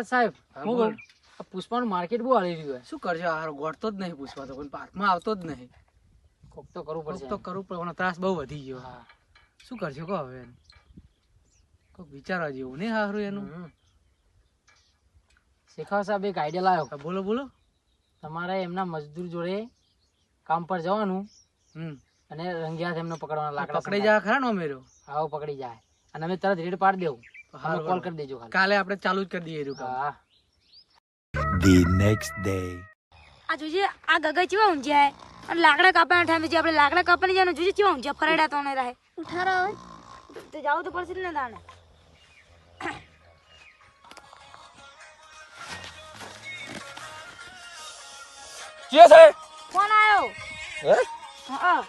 શેખાવત સાહેબ હું કહું આ પુષ્પાનું માર્કેટ બહુ હાલી રહ્યું શું કરજો હારો ગોઠતો જ નહીં પુષ્પા તો કોઈ હાથમાં આવતો જ નહીં. કોક તો કરવું પડશે. તો કરવું પડે પણ ત્રાસ બહુ વધી ગયો. હા શું કરજો કહો હવે કોઈક વિચારવા જેવું નહીં હારું એનું. શેખાવત સાહેબ એક આઈડિયા લાવ્યો. હા, બોલો બોલો. તમારે એમના મજદૂર જોડે કામ પર જવાનું અને રંગિયાત એમને પકડવાના લાકડા પકડી જાય ખરા નો મેરો. આવો પકડી જાય અને અમે તરત રેડ પાડી દેવું. કોલ કરી દેજો ખાલી. કાલે આપણે ચાલુ જ કરી દઈએ એનું કામ. હા The next day. આ જોજે આ ગગા ચેવા ઊંઝ્યા હે અને લાકડા કાપવાના ટાઈમે જે આપણે લાકડા કાપવાની જાનો જોજે ચેવા ઊંઝ્યા ફરેડા તો ને રહે ઉઠારો હવે તો જાવ તો પડશે ને તાણે. જે છે ફોન આવ્યો. હે હા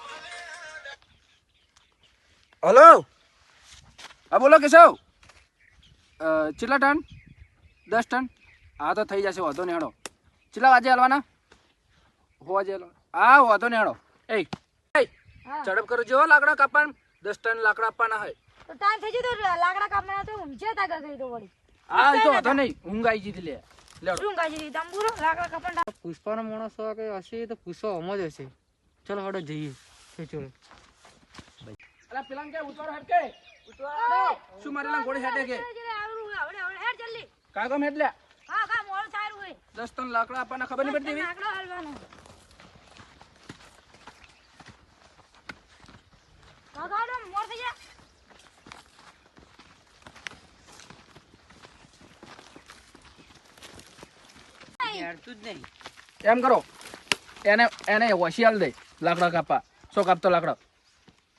હેલો હા બોલો કેશવ. કેટલા ટન? 10 ટન. હા તો થઈ જશે વાંધો નહીં હેડો. કેટલા વાગે હાલવાના? વાગે હા વાંધો નહીં હેડો. એ ઝડપ કરો જો લાકડા કાપવાના 10 ટન લાકડા આપવાના હોય તો ટાઈમ થઈ ગયો તો લાકડા કાપવાના તો ઊંઝ્યા તા ગગા તો વળી. હા તો વાંધો નહીં ઊંઘ આવી જતી લે લેડો. શું કાજી તંબુરો લાકડા કાપવાના પુષ્પાનો માણસ કે હશે તો પુષ્પા હમ જ હશે. ચલો હેડો જઈએ. ચલો અલા પેલા કે ઉતવાડો હેડ કે ઉતવાડો શું મારેલા ગોળી હેડે કે હવે હેડ જલ્દી. કાગમ હેડ લે. હા હા મોડું થાયરું હોય 10 ટન લાકડા આપવાના ખબર નહીં પડતી. લાકડો હાલવાનો કાકાડો મોર થઈ જા. એમ કરો એને હોશિયાર દે લાકડા કાપા. સો કાપતો લાકડા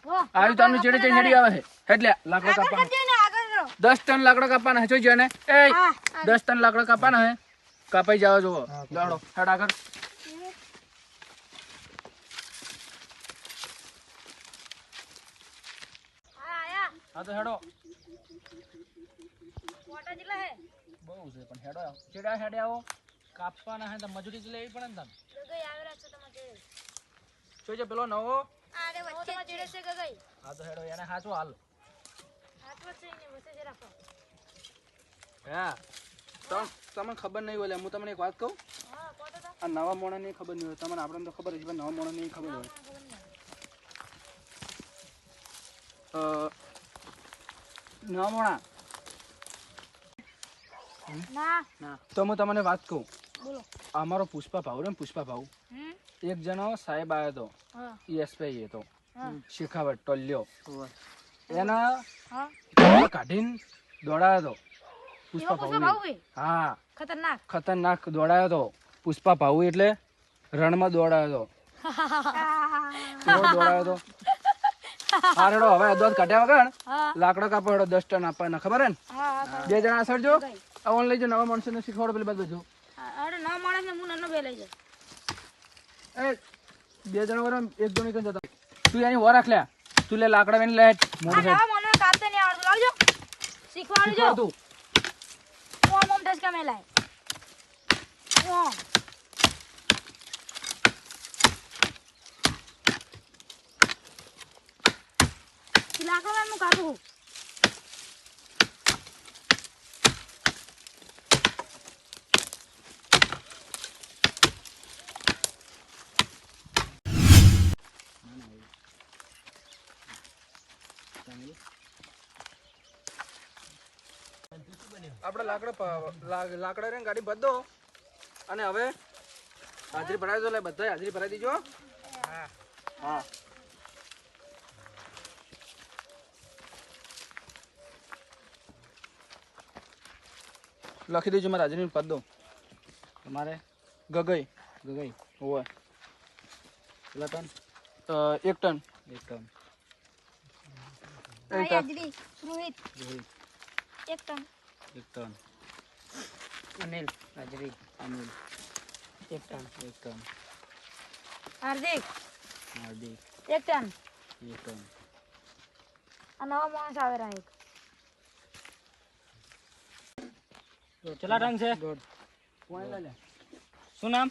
વાહ આવી તો ચેડે ચેડે હેડી આવે છે. હેડ લે લાકડા કાપવાના કરજે ને આગળ કરો. 10 ટન લાકડા કાપવાના છે. જોઈ ને એ 10 ટન લાકડા કાપવાના હે. કાપાઈ જાવ જોવો. લાડો હેડ આગળ. આયા હા તો હેડો. મોટા જિલ્લા હે બહુ છે પણ હેડો ચેડા હેડે આવો. કાપવાના હે તો મજૂરી જ લેવી પડે ને તમે. ગગઈ આવેલા છો તમે જે જોજે પેલો નવો. આરે વચ્ચે ચીડે છે ગગઈ. હા તો હેડો એને હાચો હાલ. આટલો છે ને વચ્ચે જ રાખો. હા તમને ખબર નહીં હોય હું તમને એક વાત કહું. હા કોતો તો આ નવા મોણાની ખબર નહીં હોય. તમને આપણને તો ખબર છે પણ નવા મોણાની ખબર હોય. નવા મોણા ના ના તો હું તમને વાત કહું. બોલો. અમારો પુષ્પા ભાવ ને પુષ્પા ભાવ એક જણો સાહેબ આવ્યો હતો. હા એસપી હતો હા શેખાવત ટોલ્યો. એના હા કાઢીને દોડાયો હતો પુષ્પા પુષ્પા ભાવ. ભાવ હા ખતરનાક ખતરનાક દોડાયો હતો પુષ્પા ભાવ એટલે રણમાં દોડાયો હતો. કેવો દોડાયો હતો. હા રેડો હવે દોધ કાઢ્યા વગર હા લાકડા કાપો હેડો 10 ટન આપવાના ખબર હે ને. હા 2 જણા સરજો આ ઓન લઈ જો નવા માણસોને શીખવાડો પેલી બાજુ જો. અરે ના માણસ ને હું નનો બેલાઈ જાય. એ 2 જણા વર એક જણ કઈ જતા. તું એની વર રાખ લે. તું લે લાકડા વેન લે આ નવા મને કાપતે નહીં આવડતું લાવજો શીખવાડજો. તું ઓમ ઓમ ડસકા મેલાય ઓમ લાકડા હું કાપું. આપણે લાકડા રે ગાડી ભર દો અને હવે હાજરી ભરાવી દો. લે બધા હાજરી ભરાવી દીજો. હા હા લખી દેજો મારે હાજરી પદ દો. તમારે ગગઈ ગગઈ હોય કેટલા ટન? 1 ટન. 1 ટન. હાજરી રોહિત 1 ટન. 1 ટન. અનિલ હાજરી અનિલ 1 ટન. 1 ટન. હાર્દિક હાર્દિક 1 ટન. 1 ટન. આ નવા માણસ આવે રહ્યા એક. કેટલા ટન છે? ગુડ. કોણ લે લે શું નામ?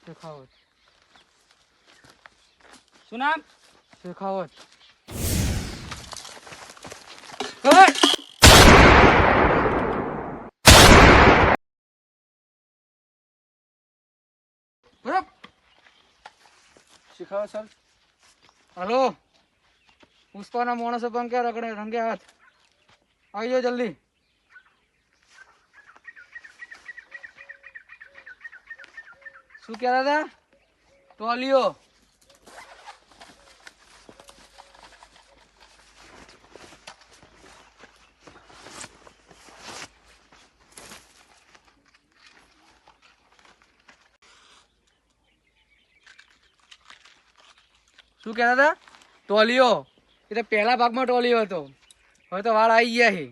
શેખાવત. શું નામ? શેખાવત. શીખાવો સર. હલો, પુષ્પાના માણસો પણ ક્યાં રગડે રંગે હાથ આવી જાઓ જલ્દી. શું કહેતા હતા? ટોલીઓ. શું કહેતા હતા? ટોલીઓ. એ તો પહેલા ભાગમાં ટોલીઓ હતો, હવે તો વાળ આવી ગયા છે.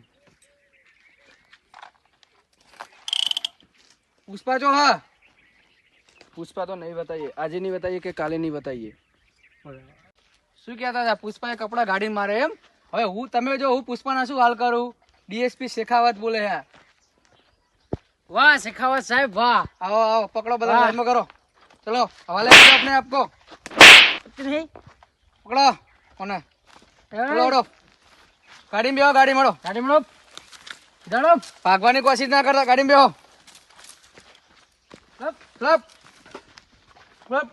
પુષ્પા જો હા પુષ્પા તો નહીં બતાઈએ, આજે નહીં બતાઈએ કે કાલે નહીં બતાઈએ. શું કહેતા હતા? પુષ્પાએ કપડા ગાડી મારે એમ? હવે હું તમે જો હું પુષ્પાના શું હાલ કરું? ડીએસપી શેખાવત બોલે હે. વાહ શેખાવત સાહેબ વાહ. આવો આવો પકડો બધા લાઈનમાં કરો. ચલો હવાલે કરો अपने आपको. નહીં પકડો કોને? ચલો ઓડો ગાડી બેહો, ગાડી મળો. ગાડી મળો દાડો ભાગવાની કોશિશ ના કરતા, ગાડી બેહો. Club club.